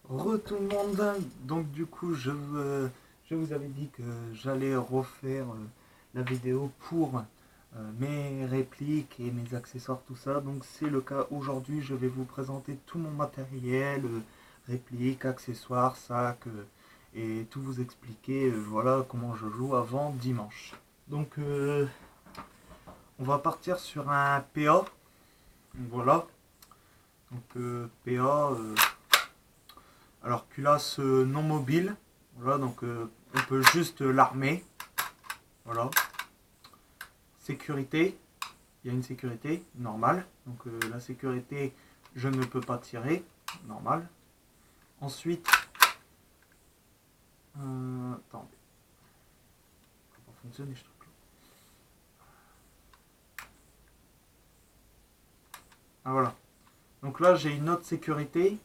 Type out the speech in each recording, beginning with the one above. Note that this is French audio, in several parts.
Tout le monde, donc du coup je vous avais dit que j'allais refaire la vidéo pour mes répliques et mes accessoires, tout ça. Donc c'est le cas aujourd'hui, je vais vous présenter tout mon matériel, répliques, accessoires, sacs et tout vous expliquer, voilà comment je joue avant dimanche. Donc on va partir sur un PA, voilà. Donc PA. Alors culasse non mobile, voilà, donc on peut juste l'armer, voilà. Sécurité, il y a une sécurité normale, donc la sécurité je ne peux pas tirer, normal. Ensuite, attendez, ça va pas fonctionner ce truc là. Ah voilà, donc là j'ai une autre sécurité,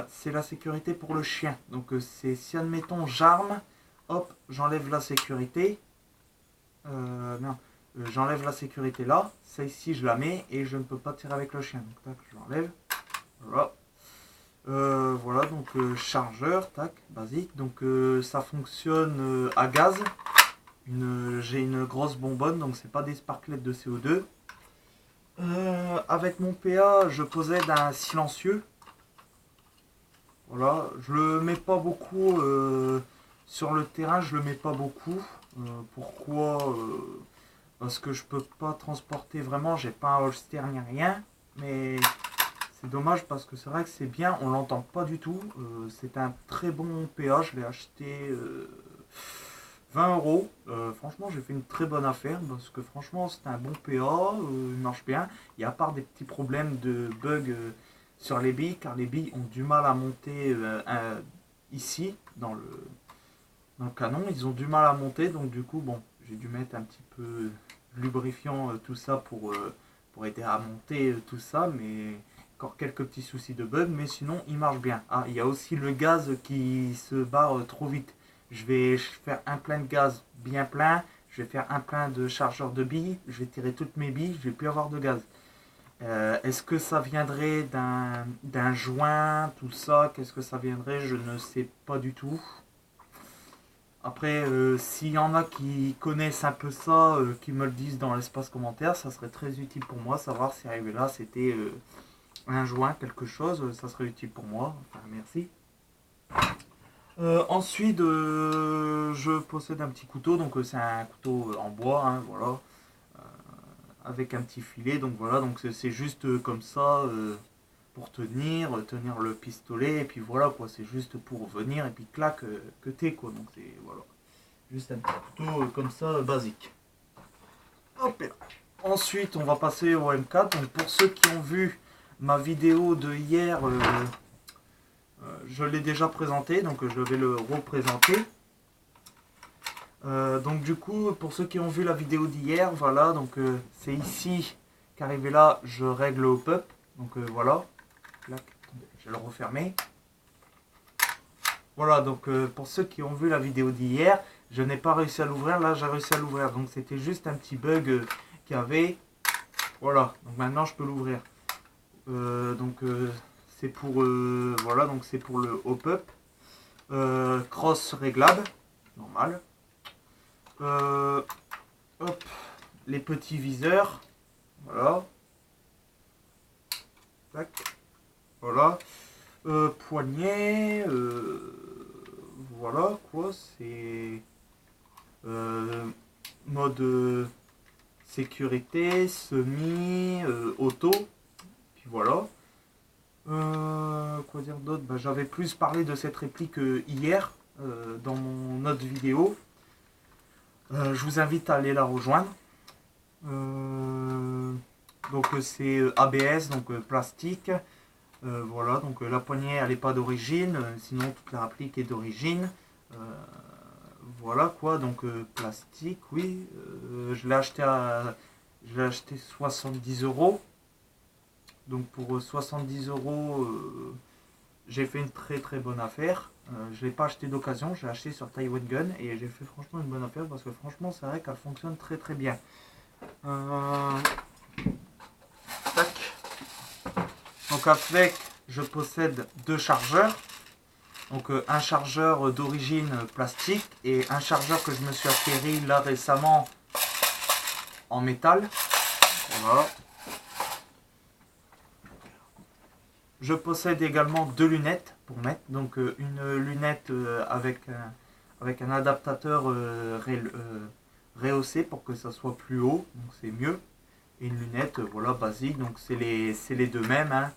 c'est la sécurité pour le chien, donc c'est si admettons j'arme, hop, j'enlève la sécurité, non, j'enlève la sécurité là, celle-ci je la mets et je ne peux pas tirer avec le chien. Donc tac, je l'enlève. Voilà. Voilà, donc chargeur, tac, basique. Donc ça fonctionne à gaz. J'ai une grosse bonbonne, donc c'est pas des sparklets de CO2. Avec mon PA, je possède un silencieux. Voilà, je le mets pas beaucoup sur le terrain, je le mets pas beaucoup. Pourquoi Parce que je peux pas transporter vraiment, j'ai pas un holster ni rien, mais c'est dommage parce que c'est vrai que c'est bien, on l'entend pas du tout. C'est un très bon PA, je l'ai acheté 20 euros. Franchement, j'ai fait une très bonne affaire parce que franchement, c'est un bon PA, il marche bien. Il y a à part des petits problèmes de bugs sur les billes, car les billes ont du mal à monter ici dans le canon, ils ont du mal à monter, donc du coup, bon, j'ai dû mettre un petit peu lubrifiant, tout ça pour aider à monter tout ça, mais encore quelques petits soucis de bug, mais sinon il marche bien. Ah, il y a aussi le gaz qui se barre trop vite. Je vais faire un plein de gaz bien plein, je vais faire un plein de chargeur de billes, je vais tirer toutes mes billes, je vais plus avoir de gaz. Est-ce que ça viendrait d'un joint, tout ça? Qu'est-ce que ça viendrait? Je ne sais pas du tout. Après, s'il y en a qui connaissent un peu ça, qui me le disent dans l'espace commentaire, ça serait très utile pour moi, savoir si arrivé là c'était un joint, quelque chose, ça serait utile pour moi. Enfin, merci. Ensuite, je possède un petit couteau, donc c'est un couteau en bois, hein, voilà, avec un petit filet, donc voilà, donc c'est juste comme ça pour tenir le pistolet, et puis voilà quoi, c'est juste pour venir, et puis clac, que t'es quoi, donc c'est voilà. Juste un petit couteau comme ça, basique. Hop là. Ensuite, on va passer au M4. Donc, pour ceux qui ont vu ma vidéo de hier, je l'ai déjà présenté, donc je vais le représenter. Donc, du coup, pour ceux qui ont vu la vidéo d'hier, voilà, donc c'est ici qu'arrivé là, je règle le hop-up. Donc, voilà. Là, je vais le refermer. Voilà, donc pour ceux qui ont vu la vidéo d'hier, je n'ai pas réussi à l'ouvrir, là j'ai réussi à l'ouvrir. Donc c'était juste un petit bug qu'il y avait. Voilà, donc maintenant je peux l'ouvrir. Donc c'est pour voilà, donc c'est pour le hop-up. Cross réglable, normal. Euh, hop, les petits viseurs. Voilà. Tac. Voilà. Poignet. Voilà quoi, c'est mode sécurité, semi, auto, puis voilà. Quoi dire d'autre? Bah, j'avais plus parlé de cette réplique hier dans mon autre vidéo. Je vous invite à aller la rejoindre. Donc c'est ABS, donc plastique. Voilà, donc la poignée elle n'est pas d'origine, sinon toute la réplique est d'origine. Euh, voilà quoi, donc plastique, oui. Je l'ai acheté 70 euros. Donc pour 70 euros, j'ai fait une très très bonne affaire. Je ne l'ai pas acheté d'occasion, j'ai acheté sur Taiwan Gun et j'ai fait franchement une bonne affaire parce que franchement c'est vrai qu'elle fonctionne très très bien. Tac. Donc avec, je possède deux chargeurs. Donc un chargeur d'origine plastique et un chargeur que je me suis acquéri là récemment en métal. Voilà. Je possède également 2 lunettes pour mettre. Donc une lunette avec un adaptateur rehaussé pour que ça soit plus haut. Donc c'est mieux. Et une lunette voilà, basique. Donc c'est les deux mêmes. Hein.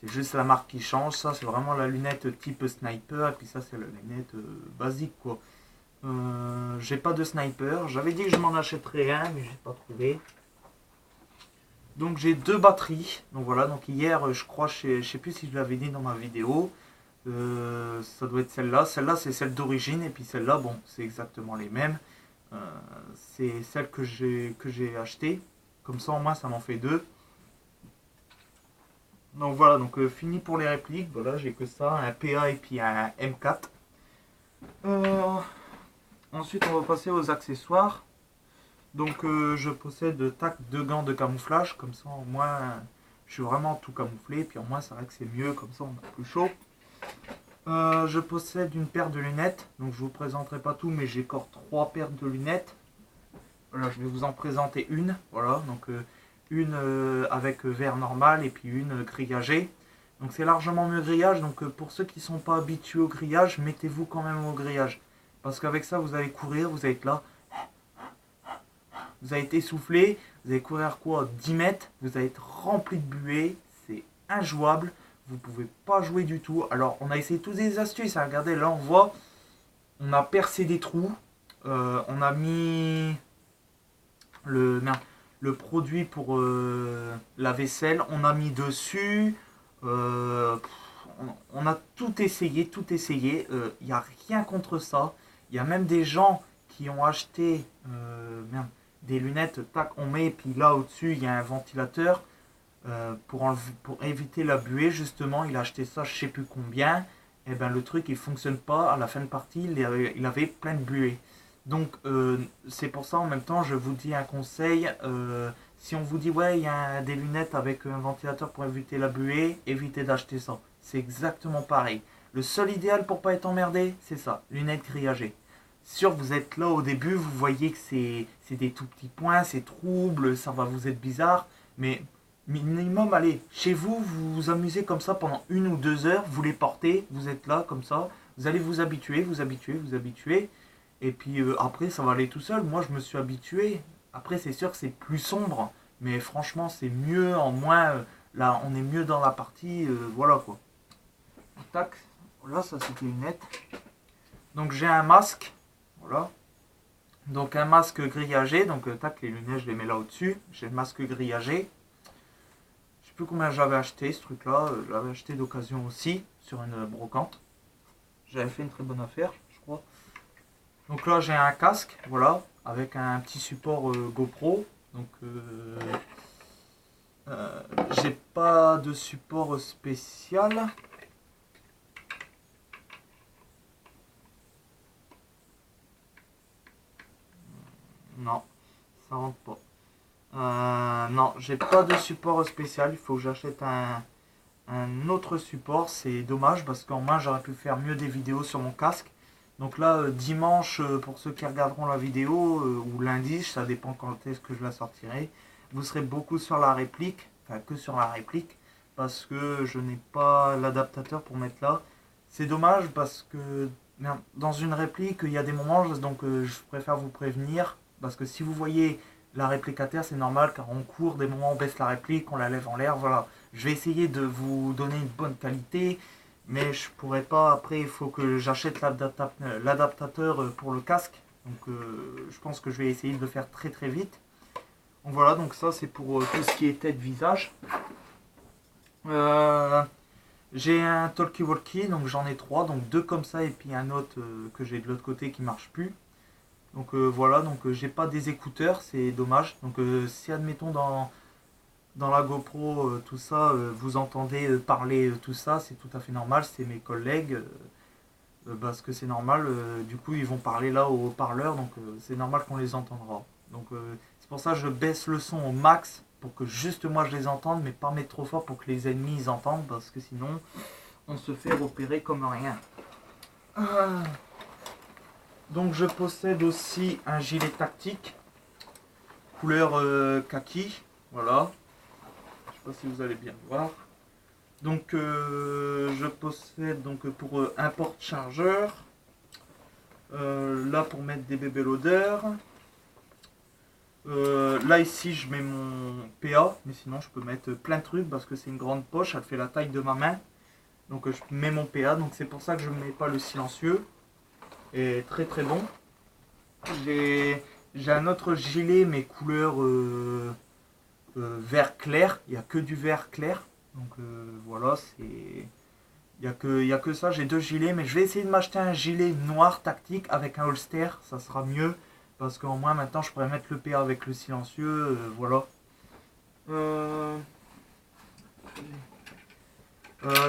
C'est juste la marque qui change. Ça c'est vraiment la lunette type sniper. Et puis ça c'est la lunette basique quoi. J'ai pas de sniper. J'avais dit que je m'en achèterais un mais j'ai pas trouvé. Donc j'ai 2 batteries. Donc voilà, donc hier je crois, je sais plus si je l'avais dit dans ma vidéo. Ça doit être celle-là. Celle-là c'est celle d'origine et puis celle-là, bon, c'est exactement les mêmes. C'est celle que j'ai achetée. Comme ça au moins ça m'en fait 2. Donc voilà, donc fini pour les répliques. Voilà, j'ai que ça, un PA et puis un M4. Ensuite on va passer aux accessoires. Donc je possède 2 gants de camouflage, comme ça au moins je suis vraiment tout camouflé, puis au moins c'est vrai que c'est mieux, comme ça on a plus chaud. Je possède une paire de lunettes, donc je vous présenterai pas tout, mais j'ai encore 3 paires de lunettes. Voilà, je vais vous en présenter une, voilà, donc une avec verre normal et puis une grillagée. Donc c'est largement mieux grillage, donc pour ceux qui ne sont pas habitués au grillage, mettez-vous quand même au grillage. Parce qu'avec ça vous allez courir, vous allez être là. Vous allez être essoufflé, vous allez courir quoi 10 mètres, vous allez être rempli de buée, c'est injouable, vous ne pouvez pas jouer du tout. Alors on a essayé toutes les astuces, hein. Regardez là on voit, on a percé des trous, on a mis le produit pour la vaisselle, on a mis dessus, on a tout essayé, il n'y a rien contre ça, il y a même des gens qui ont acheté des lunettes, tac, on met, et puis là au-dessus il y a un ventilateur pour éviter la buée, justement. Il a acheté ça, je sais plus combien, et ben le truc il fonctionne pas, à la fin de partie il avait plein de buée. Donc c'est pour ça en même temps je vous dis un conseil, si on vous dit ouais il y a des lunettes avec un ventilateur pour éviter la buée, évitez d'acheter ça. C'est exactement pareil. Le seul idéal pour pas être emmerdé, c'est ça, lunettes grillagées. Sûr, vous êtes là au début, vous voyez que c'est des tout petits points, c'est trouble, ça va vous être bizarre, mais minimum, allez, chez vous, vous vous amusez comme ça pendant 1 ou 2 heures, vous les portez, vous êtes là comme ça, vous allez vous habituer, et puis après ça va aller tout seul. Moi je me suis habitué, après c'est sûr que c'est plus sombre, mais franchement c'est mieux, en moins, là on est mieux dans la partie, voilà quoi. Tac, là ça c'était une lunettes. Donc j'ai un masque. Voilà. Donc un masque grillagé, donc tac, les lunettes je les mets là au-dessus. J'ai le masque grillagé. Je sais plus combien j'avais acheté ce truc là, je l'avais acheté d'occasion aussi sur une brocante. J'avais fait une très bonne affaire, je crois. Donc là j'ai un casque, voilà, avec un petit support GoPro. Donc j'ai pas de support spécial. Non, ça rentre pas. Non, j'ai pas de support spécial. Il faut que j'achète un autre support. C'est dommage parce qu'en main j'aurais pu faire mieux des vidéos sur mon casque. Donc là, dimanche, pour ceux qui regarderont la vidéo, ou lundi, ça dépend quand est-ce que je la sortirai, vous serez beaucoup sur la réplique, enfin que sur la réplique, parce que je n'ai pas l'adaptateur pour mettre là. C'est dommage parce que dans une réplique, il y a des moments, donc je préfère vous prévenir, parce que si vous voyez la réplique à terre, c'est normal, car on court, des moments on baisse la réplique, on la lève en l'air, voilà. Je vais essayer de vous donner une bonne qualité, mais je pourrais pas, après il faut que j'achète l'adaptateur pour le casque, donc je pense que je vais essayer de le faire très très vite. Donc voilà, donc ça c'est pour tout ce qui est tête visage. J'ai un talkie-walkie, donc j'en ai 3, donc 2 comme ça et puis un autre que j'ai de l'autre côté qui marche plus. Donc voilà, donc j'ai pas des écouteurs, c'est dommage. Donc si admettons dans la GoPro, tout ça, vous entendez parler tout ça, c'est tout à fait normal, c'est mes collègues, parce que c'est normal, du coup ils vont parler là au haut-parleur, donc c'est normal qu'on les entendra. Donc c'est pour ça que je baisse le son au max, pour que juste moi je les entende, mais pas mettre trop fort pour que les ennemis ils entendent, parce que sinon on se fait repérer comme rien. Donc je possède aussi un gilet tactique couleur kaki, voilà, je sais pas si vous allez bien le voir. Donc je possède donc pour un porte-chargeur, là pour mettre des bébés loaders. Là ici je mets mon PA, mais sinon je peux mettre plein de trucs parce que c'est une grande poche, elle fait la taille de ma main. Donc je mets mon PA, donc c'est pour ça que je ne mets pas le silencieux. Et très très bon. J'ai un autre gilet mais couleur vert clair, il n'y a que du vert clair. Donc voilà, c'est... Il y a que ça, j'ai deux gilets, mais je vais essayer de m'acheter un gilet noir tactique avec un holster, ça sera mieux. Parce qu'au moins maintenant je pourrais mettre le PA avec le silencieux, voilà.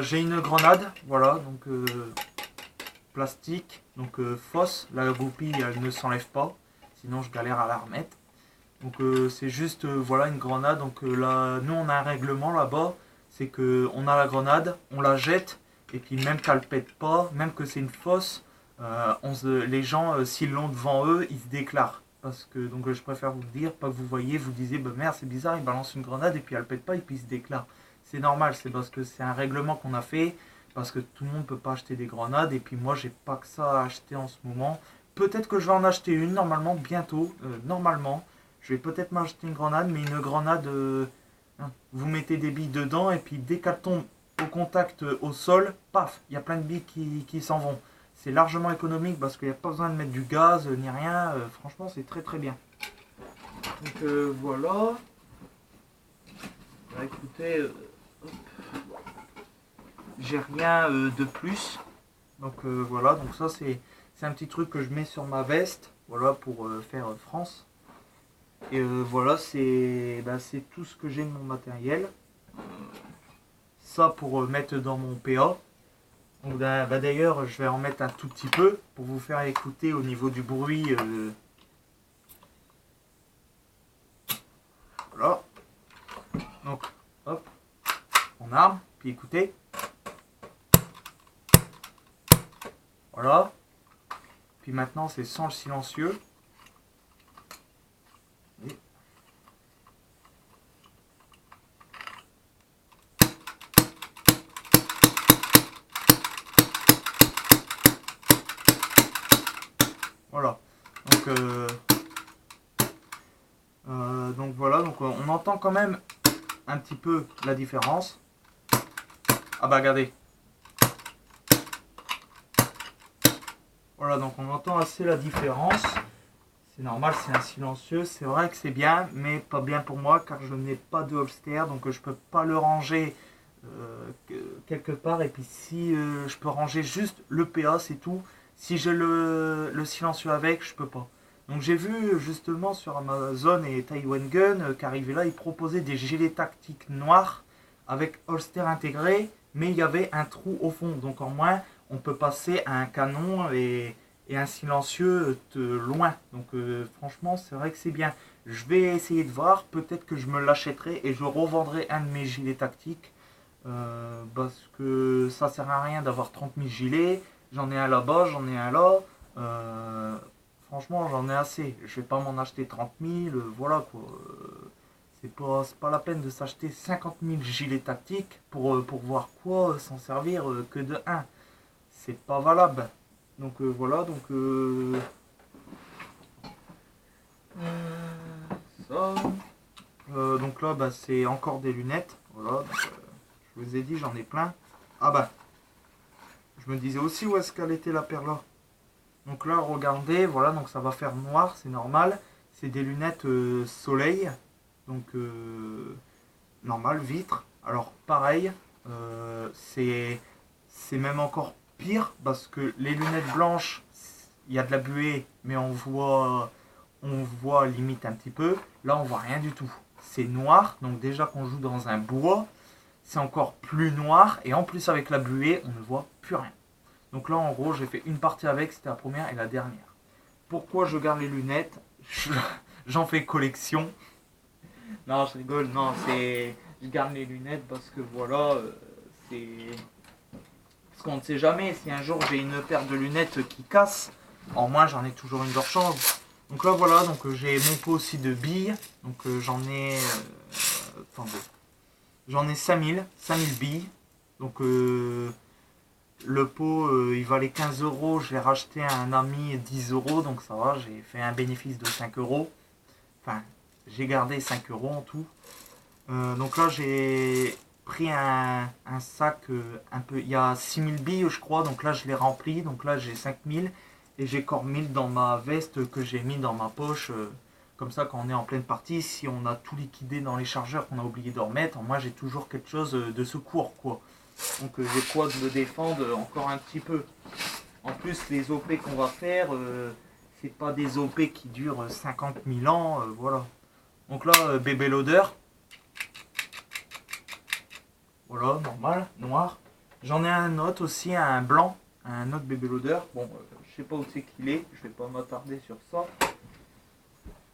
J'ai une grenade, voilà, donc plastique, donc fausse, la goupille elle ne s'enlève pas, sinon je galère à la remettre. Donc c'est juste voilà une grenade, donc là nous on a un règlement là-bas, c'est que on a la grenade, on la jette, et puis même qu'elle pète pas, même que c'est une fausse, les gens s'ils l'ont devant eux, ils se déclarent. Parce que donc je préfère vous le dire, pas que vous voyez, vous disiez bah merde c'est bizarre, il balance une grenade et puis elle pète pas et puis il se déclare. C'est normal, c'est parce que c'est un règlement qu'on a fait, parce que tout le monde peut pas acheter des grenades et puis moi j'ai pas que ça à acheter en ce moment. Peut-être que je vais en acheter une normalement bientôt, normalement. Je vais peut-être m'acheter une grenade, mais une grenade, vous mettez des billes dedans et puis dès qu'elle tombe au contact au sol, paf, il y a plein de billes qui s'en vont. C'est largement économique parce qu'il n'y a pas besoin de mettre du gaz ni rien. Franchement, c'est très très bien. Donc voilà. Bah, écoutez, j'ai rien de plus. Donc voilà, donc ça c'est un petit truc que je mets sur ma veste. Voilà pour faire France. Et voilà, c'est tout ce que j'ai de mon matériel. Ça pour mettre dans mon PA. D'ailleurs, je vais en mettre un tout petit peu pour vous faire écouter au niveau du bruit. Voilà. Donc, hop, on arme, puis écoutez. Voilà. Puis maintenant, c'est sans le silencieux. Et voilà. Donc voilà, donc on entend quand même un petit peu la différence. Ah bah regardez. Voilà, donc on entend assez la différence. C'est normal, c'est un silencieux. C'est vrai que c'est bien, mais pas bien pour moi car je n'ai pas de holster, donc je peux pas le ranger quelque part. Et puis si je peux ranger juste le PA, c'est tout. Si j'ai le silencieux avec, je peux pas. Donc j'ai vu justement sur Amazon et Taiwan Gun qu'arrivé là, ils proposaient des gilets tactiques noirs avec holster intégré, mais il y avait un trou au fond. Donc en moins, on peut passer à un canon et un silencieux de loin. Donc franchement, c'est vrai que c'est bien. Je vais essayer de voir, peut-être que je me l'achèterai et je revendrai un de mes gilets tactiques. Parce que ça sert à rien d'avoir 30 000 gilets. J'en ai un là-bas, j'en ai un là. Franchement, j'en ai assez. Je vais pas m'en acheter 30 000. Voilà quoi. C'est pas la peine de s'acheter 50 000 gilets tactiques pour voir quoi s'en servir que de un. C'est pas valable. Donc voilà, donc ça. Donc là, c'est encore des lunettes. Voilà, donc, je vous ai dit, j'en ai plein. Ah bah, je me disais aussi où est-ce qu'elle était la paire là. Donc là, regardez, voilà, donc ça va faire noir, c'est normal. C'est des lunettes soleil, donc normal, vitre. Alors pareil, c'est même encore pire parce que les lunettes blanches, il y a de la buée, mais on voit limite un petit peu. Là, on voit rien du tout. C'est noir, donc déjà qu'on joue dans un bois, c'est encore plus noir. Et en plus, avec la buée, on ne voit plus rien. Donc là, en gros, j'ai fait une partie avec, c'était la première et la dernière. Pourquoi je garde les lunettes? J'en fais collection. Non, je rigole, non, je garde les lunettes parce que voilà, c'est qu'on ne sait jamais, si un jour j'ai une paire de lunettes qui casse, en moins j'en ai toujours une de rechange. Donc là voilà, donc j'ai mon pot aussi de billes, donc j'en ai, attendez, j'en ai 5000 billes, donc le pot il valait 15 euros, je l'ai racheté à un ami 10 euros, donc ça va, j'ai fait un bénéfice de 5 euros, enfin j'ai gardé 5 euros en tout. Donc là j'ai pris un sac un peu, il y a 6000 billes je crois, donc là je l'ai rempli, donc là j'ai 5000 et j'ai encore 1000 dans ma veste que j'ai mis dans ma poche, comme ça quand on est en pleine partie, si on a tout liquidé dans les chargeurs qu'on a oublié de remettre, moi j'ai toujours quelque chose de secours quoi. Donc j'ai quoi de me défendre encore un petit peu. En plus les OP qu'on va faire, c'est pas des OP qui durent 50 000 ans, voilà. Donc là bébé loader. Voilà, normal, noir. J'en ai un autre aussi, un blanc, un autre bébé loader. Bon, je sais pas où c'est qu'il est, je vais pas m'attarder sur ça.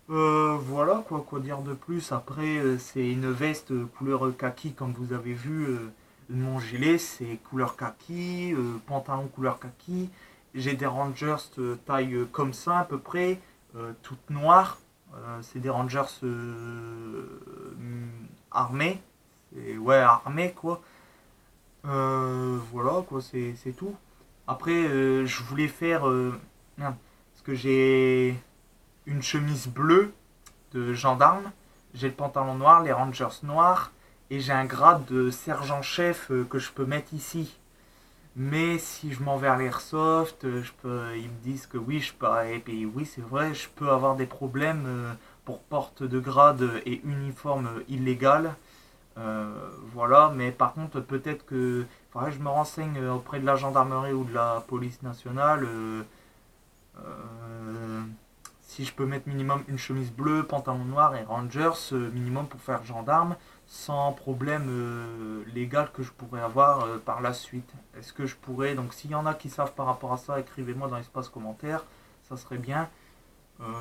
Voilà, quoi dire de plus. Après, c'est une veste couleur kaki, comme vous avez vu. Mon gilet, c'est couleur kaki, pantalon couleur kaki. J'ai des Rangers taille comme ça à peu près, toutes noires. C'est des Rangers armés. Ouais, armés quoi. Voilà, quoi, c'est tout. Après, je voulais faire. Merde, parce que j'ai une chemise bleue de gendarme, j'ai le pantalon noir, les Rangers noirs, et j'ai un grade de sergent-chef que je peux mettre ici. Mais si je m'en vais à l'airsoft, ils me disent que oui, je peux. Et puis oui, c'est vrai, je peux avoir des problèmes pour porte de grade et uniforme illégal. Voilà, mais par contre, peut-être que faudrait que je me renseigne auprès de la gendarmerie ou de la police nationale euh, si je peux mettre minimum une chemise bleue, pantalon noir et Rangers minimum pour faire gendarme sans problème légal que je pourrais avoir par la suite. Est-ce que je pourrais, donc s'il y en a qui savent par rapport à ça, écrivez-moi dans l'espace commentaire, ça serait bien.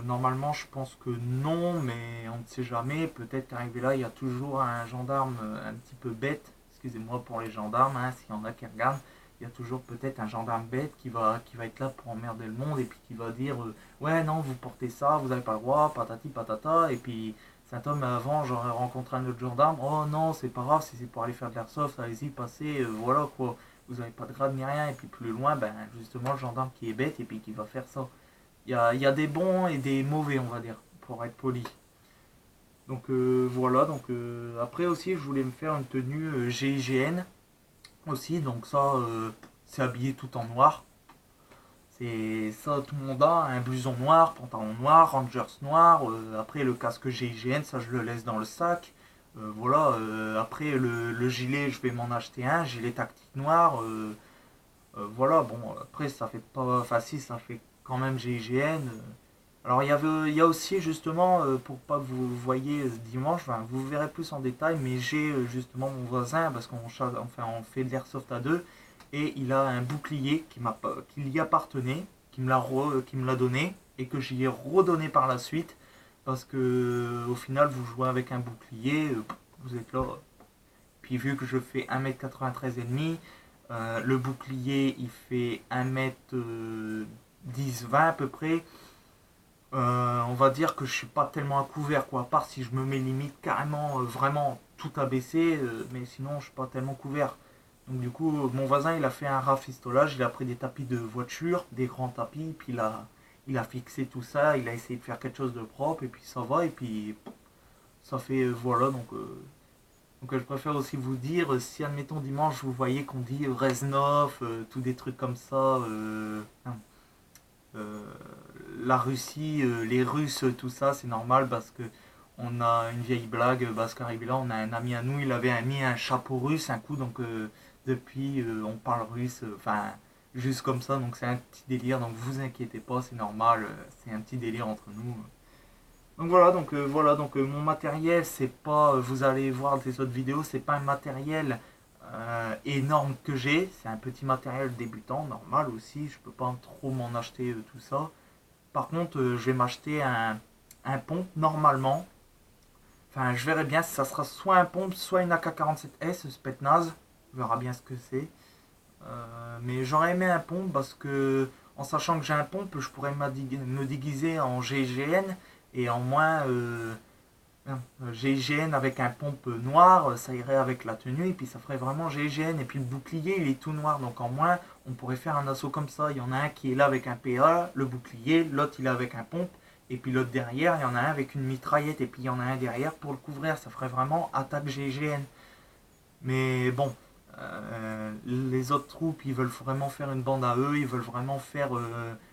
Normalement, je pense que non, mais on ne sait jamais. Peut-être qu'arrivé là, il y a toujours un gendarme un petit peu bête. Excusez-moi pour les gendarmes, hein, s'il y en a qui regardent. Il y a toujours peut-être un gendarme bête qui va être là pour emmerder le monde et puis qui va dire ouais, non, vous portez ça, vous n'avez pas le droit, patati patata. Et puis, Saint-Homme, avant, j'aurais rencontré un autre gendarme. Oh non, c'est pas grave, si c'est pour aller faire de l'airsoft, allez-y, passez, voilà quoi. Vous n'avez pas de grade ni rien. Et puis, plus loin, ben, justement, le gendarme qui est bête et puis qui va faire ça. Il y a des bons et des mauvais, on va dire, pour être poli. Donc voilà, donc après aussi je voulais me faire une tenue GIGN aussi, donc ça c'est habillé tout en noir. C'est ça, tout le monde a, un blouson noir, pantalon noir, Rangers noir, après le casque GIGN, ça je le laisse dans le sac. Voilà, après le gilet, je vais m'en acheter un, gilet tactique noir. Voilà, bon, après ça fait pas facile, ça fait quand même GIGN. Alors il y a aussi justement, pour pas que vous voyez dimanche, enfin, vous verrez plus en détail, mais j'ai justement mon voisin, parce on fait de l'airsoft à deux, et il a un bouclier qui lui appartenait, qui me l'a donné, et que j'y ai redonné par la suite, parce que au final vous jouez avec un bouclier, vous êtes là. Puis vu que je fais 1m93 et demi, le bouclier il fait 1m10-20 à peu près. On va dire que je suis pas tellement à couvert quoi, à part si je me mets limite carrément vraiment tout abaissé, mais sinon je suis pas tellement couvert. Donc du coup mon voisin il a fait un rafistolage, il a pris des tapis de voiture, des grands tapis, puis il a fixé tout ça, il a essayé de faire quelque chose de propre et puis ça va et puis ça fait voilà donc je préfère aussi vous dire si admettons dimanche vous voyez qu'on dit Reznov, tous des trucs comme ça, euh, la Russie, les Russes, tout ça, c'est normal parce que on a une vieille blague, parce qu'arrivé là, on a un ami à nous, il avait mis un chapeau russe un coup, donc depuis on parle russe, enfin juste comme ça, donc c'est un petit délire, donc vous inquiétez pas, c'est normal, c'est un petit délire entre nous. Donc voilà, donc mon matériel, c'est pas, vous allez voir des autres vidéos, c'est pas un matériel énorme que j'ai, c'est un petit matériel débutant, normal aussi, je peux pas trop m'en acheter tout ça. Par contre, je vais m'acheter un pompe normalement. Enfin, je verrai bien si ça sera soit un pompe, soit une AK-47S Spetsnaz. On verra bien ce que c'est. Mais j'aurais aimé un pompe parce que, en sachant que j'ai un pompe, je pourrais me déguiser en GIGN et en moins GIGN avec un pompe noir, ça irait avec la tenue et puis ça ferait vraiment GIGN. Et puis le bouclier il est tout noir donc en moins on pourrait faire un assaut comme ça. Il y en a un qui est là avec un PA, le bouclier, l'autre il est avec un pompe et puis l'autre derrière il y en a un avec une mitraillette et puis il y en a un derrière pour le couvrir. Ça ferait vraiment attaque GIGN. Mais bon, les autres troupes, ils veulent vraiment faire une bande à eux, ils veulent vraiment faire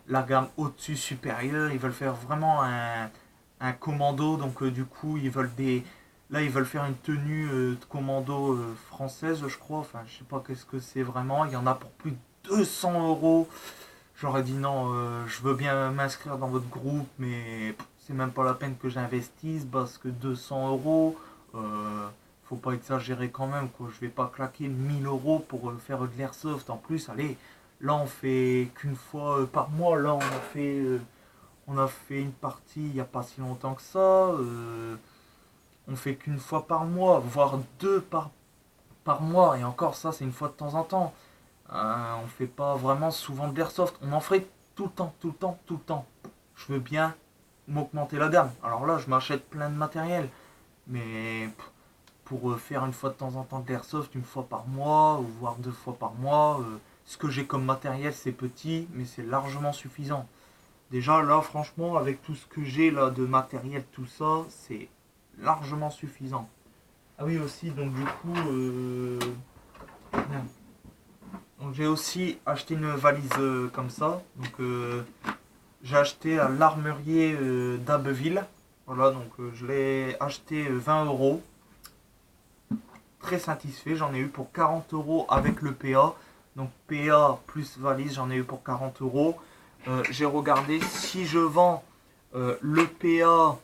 la gamme au-dessus supérieure, ils veulent faire vraiment un commando, donc du coup, ils veulent des... Là, ils veulent faire une tenue de commando française, je crois, enfin, je sais pas qu'est-ce que c'est vraiment, il y en a pour plus de 200 euros. J'aurais dit non, je veux bien m'inscrire dans votre groupe, mais c'est même pas la peine que j'investisse parce que 200 euros, faut pas exagérer quand même, quoi. Je vais pas claquer 1000 euros pour faire de l'airsoft. En plus, allez, là on fait qu'une fois par mois. Là on a fait une partie il y a pas si longtemps que ça. On fait qu'une fois par mois, voire deux par mois. Et encore ça, c'est une fois de temps en temps. On fait pas vraiment souvent de l'airsoft. On en ferait tout le temps, tout le temps, tout le temps. Je veux bien m'augmenter la gamme. Alors là, je m'achète plein de matériel. Mais pour faire une fois de temps en temps de l'airsoft, une fois par mois, ou voire deux fois par mois, ce que j'ai comme matériel, c'est petit, mais c'est largement suffisant. Déjà, là, franchement, avec tout ce que j'ai là de matériel, tout ça, c'est largement suffisant. Ah oui, aussi, donc du coup, donc j'ai aussi acheté une valise comme ça. Donc j'ai acheté à l'armurier d'Abbeville. Voilà, donc je l'ai acheté 20 euros. Très satisfait, j'en ai eu pour 40 euros avec le PA. Donc PA plus valise, j'en ai eu pour 40 euros. J'ai regardé si je vends le PA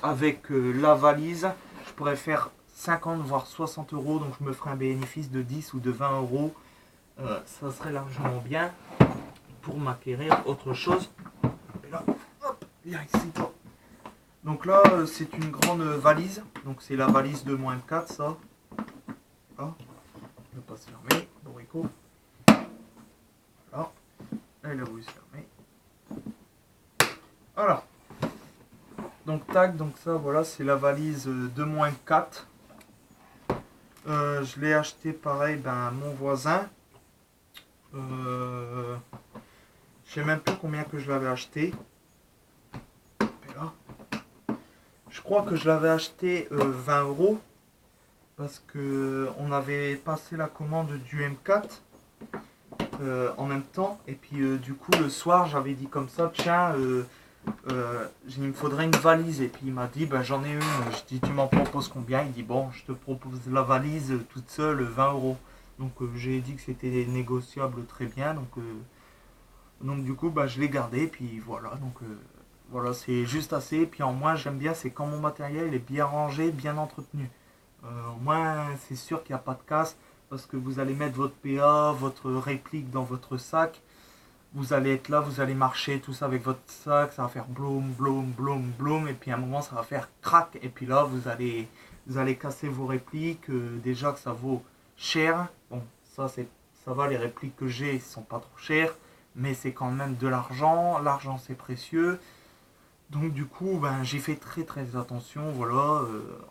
avec la valise, je pourrais faire 50 voire 60 euros. Donc je me ferai un bénéfice de 10 ou de 20 euros. Ça serait largement bien pour m'acquérir autre chose. Et là, hop, viens ici toi. Donc là, c'est une grande valise. Donc c'est la valise de moins 4, ça. Ah, ne pas se fermer. Borico. Voilà. Là, il a voulu se fermer. Voilà. Donc tac, donc ça, voilà, c'est la valise de moins 4. Je l'ai acheté pareil, ben, mon voisin. Je sais même plus combien que je l'avais acheté. Et là, je crois que je l'avais acheté 20 euros parce que on avait passé la commande du M4 en même temps et puis du coup le soir j'avais dit comme ça tiens il me faudrait une valise et puis il m'a dit ben, j'en ai une. Je dis tu m'en proposes combien? Il dit bon je te propose la valise toute seule 20 euros. Donc j'ai dit que c'était négociable très bien donc du coup bah, je l'ai gardé puis voilà donc voilà c'est juste assez. Puis en moins j'aime bien c'est quand mon matériel est bien rangé, bien entretenu. Au moins c'est sûr qu'il n'y a pas de casse parce que vous allez mettre votre PA, votre réplique dans votre sac. Vous allez être là, vous allez marcher tout ça avec votre sac, ça va faire bloum, bloum, bloum, bloum, et puis à un moment ça va faire crack, et puis là vous allez casser vos répliques, déjà que ça vaut cher. Bon, ça va, les répliques que j'ai sont pas trop chères, mais c'est quand même de l'argent c'est précieux. Donc du coup, ben, j'ai fait très très attention, voilà.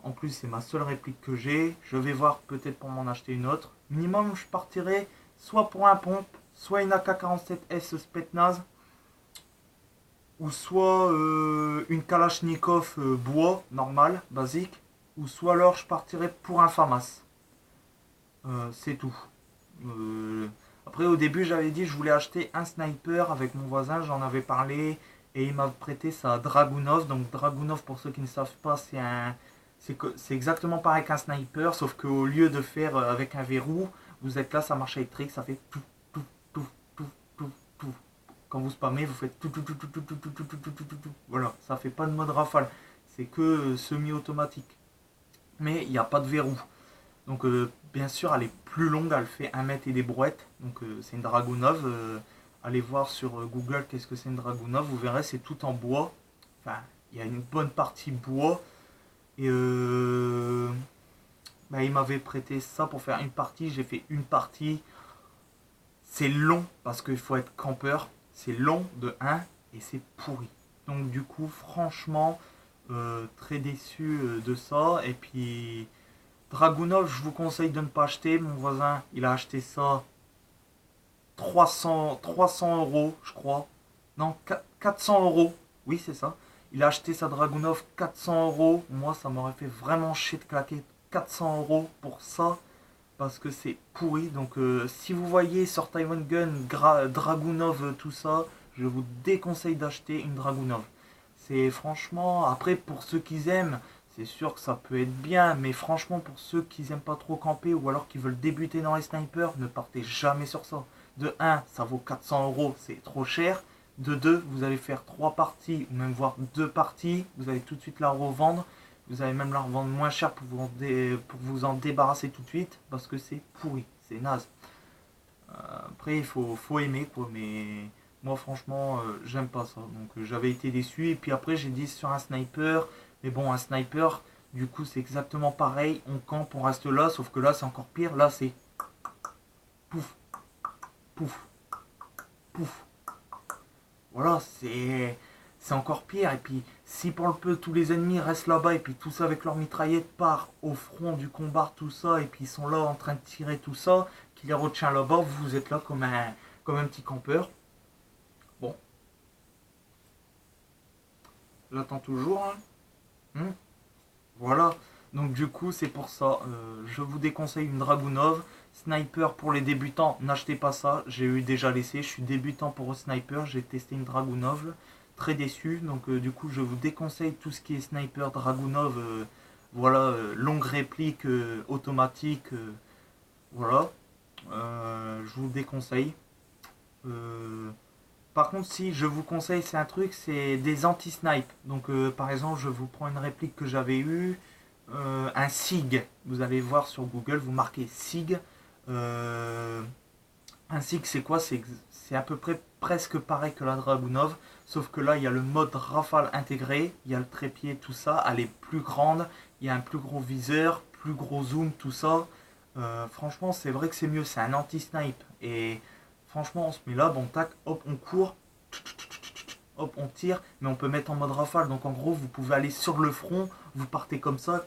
En plus, c'est ma seule réplique que j'ai. Je vais voir peut-être pour m'en acheter une autre. Minimum, je partirai soit pour un pompe, soit une AK-47S Spetsnaz, ou soit une Kalachnikov bois, normale, basique, ou soit alors je partirai pour un FAMAS. C'est tout. Euh, Après, au début, j'avais dit que je voulais acheter un sniper avec mon voisin, j'en avais parlé, et il m'a prêté sa Dragunov. Donc, Dragunov, pour ceux qui ne savent pas, c'est exactement pareil qu'un sniper, sauf qu'au lieu de faire avec un verrou, vous êtes là, ça marche électrique, ça fait tout, tout, tout, tout, tout, tout. Quand vous spammez, vous faites tout, tout, tout, tout, tout, tout, tout, tout, tout, tout, tout, tout. Voilà, ça fait pas de mode rafale, c'est que semi-automatique. Mais il n'y a pas de verrou. Donc bien sûr, elle est plus longue, elle fait 1 mètre et des brouettes. Donc c'est une Dragunov. Allez voir sur Google qu'est-ce que c'est une Dragunov. Vous verrez, c'est tout en bois. Enfin, il y a une bonne partie bois. Et bah, il m'avait prêté ça pour faire une partie. J'ai fait une partie. c'est long parce qu'il faut être campeur. C'est long de 1 et c'est pourri. Donc du coup, franchement, très déçu de ça. Et puis, Dragunov, je vous conseille de ne pas acheter. Mon voisin, il a acheté ça 300 euros, je crois. Non, 400 euros. Oui, c'est ça. Il a acheté sa Dragunov 400 euros. Moi, ça m'aurait fait vraiment chier de claquer 400 euros pour ça. Parce que c'est pourri. Donc, si vous voyez sur Taiwan Gun, Dragunov, tout ça, je vous déconseille d'acheter une Dragunov. C'est franchement, après, pour ceux qui aiment, c'est sûr que ça peut être bien, mais franchement, pour ceux qui n'aiment pas trop camper ou alors qui veulent débuter dans les snipers, ne partez jamais sur ça. De 1, ça vaut 400 euros, c'est trop cher. De 2, vous allez faire 3 parties ou même voire 2 parties, vous allez tout de suite la revendre. Vous allez même la revendre moins cher pour vous en débarrasser tout de suite parce que c'est pourri, c'est naze. Après, faut aimer quoi, mais moi franchement, j'aime pas ça. Donc j'avais été déçu et puis après j'ai dit sur un sniper, mais bon, un sniper, du coup c'est exactement pareil, on campe, on reste là, sauf que là c'est encore pire, là c'est pouf, pouf, pouf. Voilà, c'est encore pire. Et puis, si pour le peu tous les ennemis restent là-bas et puis tout ça avec leur mitraillette part au front du combat, tout ça, et puis ils sont là en train de tirer tout ça, qui les retient là-bas, vous êtes là comme un petit campeur. Bon, j'attends toujours. Hein. Hmm. Voilà. Donc du coup, c'est pour ça. Je vous déconseille une Dragunov. Sniper pour les débutants, n'achetez pas ça. J'ai eu déjà laissé. Je suis débutant pour sniper. J'ai testé une Dragunov. Très déçu. Donc du coup, je vous déconseille tout ce qui est sniper Dragunov. Voilà, longue réplique automatique. Voilà. Je vous déconseille. Euh, Par contre, si je vous conseille, c'est un truc, c'est des anti-snipe. Donc, par exemple, je vous prends une réplique que j'avais eue, un SIG. Vous allez voir sur Google, vous marquez SIG. Euh, un SIG, c'est quoi? C'est à peu près presque pareil que la Dragunov, sauf que là, il y a le mode rafale intégré, il y a le trépied, tout ça. Elle est plus grande, il y a un plus gros viseur, plus gros zoom, tout ça. Franchement, c'est vrai que c'est mieux, c'est un anti-snipe. Et franchement, on se met là, bon tac, hop, on court, hop, on tire, mais on peut mettre en mode rafale. Donc en gros, vous pouvez aller sur le front, vous partez comme ça,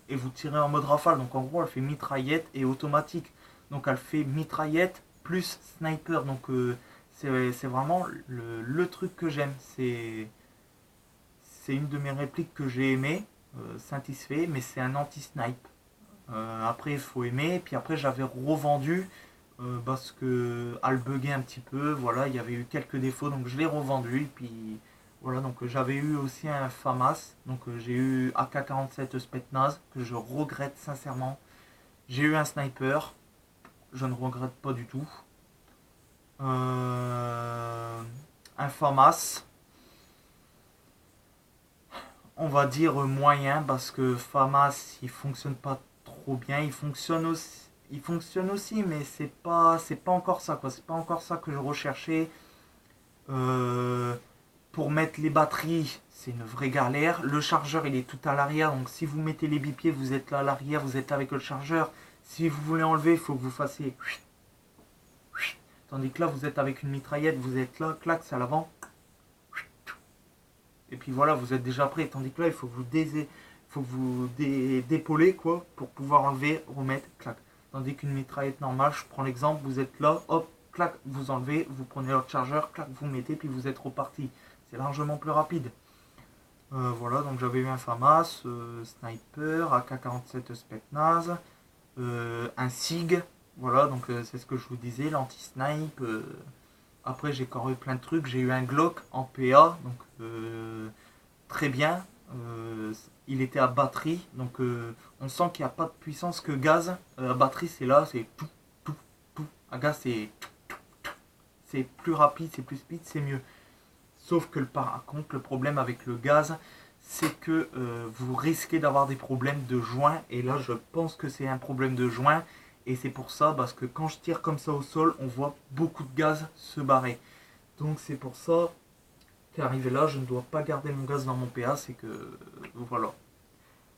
et vous tirez en mode rafale. Donc en gros, elle fait mitraillette et automatique. Donc elle fait mitraillette plus sniper. Donc c'est vraiment le truc que j'aime. C'est une de mes répliques que j'ai aimé, satisfait, mais c'est un anti-snipe. Après, il faut aimer. Puis après, j'avais revendu parce que elle buguait un petit peu. Voilà, il y avait eu quelques défauts, donc je l'ai revendu. Et puis voilà, donc j'avais eu aussi un FAMAS. Donc j'ai eu AK-47 Spetsnaz que je regrette sincèrement. J'ai eu un sniper, je ne regrette pas du tout. Un FAMAS, on va dire moyen parce que FAMAS il fonctionne pas trop bien. Il fonctionne aussi, mais c'est pas encore ça quoi. C'est pas encore ça que je recherchais. Euh, pour mettre les batteries, c'est une vraie galère. Le chargeur il est tout à l'arrière, donc si vous mettez les bipieds, vous êtes là à l'arrière, vous êtes là avec le chargeur. Si vous voulez enlever, il faut que vous fassiez. Tandis que là, vous êtes avec une mitraillette, vous êtes là, clac, c'est à l'avant. Et puis voilà, vous êtes déjà prêt. Tandis que là, il faut que vous dépoler quoi, pour pouvoir enlever, remettre, clac. Tandis qu'une mitraillette normale, je prends l'exemple, vous êtes là, hop, clac, vous enlevez, vous prenez votre chargeur, clac, vous mettez, puis vous êtes reparti. C'est largement plus rapide. Voilà, donc j'avais eu un FAMAS, sniper, AK-47 Spetsnaz, un SIG, voilà, donc c'est ce que je vous disais, l'anti-snipe. Après, j'ai encore eu plein de trucs. J'ai eu un Glock en PA, donc très bien. Il était à batterie, donc on sent qu'il n'y a pas de puissance que gaz. À batterie, c'est là, c'est tout, tout, tout. À gaz, c'est plus rapide, c'est plus speed, c'est mieux. Sauf que par contre, le problème avec le gaz, c'est que vous risquez d'avoir des problèmes de joint. Et là, je pense que c'est un problème de joint. Et c'est pour ça, parce que quand je tire comme ça au sol, on voit beaucoup de gaz se barrer. Donc c'est pour ça qu'arrivé là, je ne dois pas garder mon gaz dans mon PA. C'est que voilà.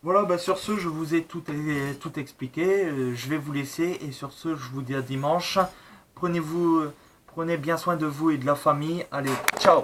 Voilà, bah sur ce, je vous ai tout expliqué. Je vais vous laisser. Et sur ce, je vous dis à dimanche. prenez bien soin de vous et de la famille. Allez, ciao!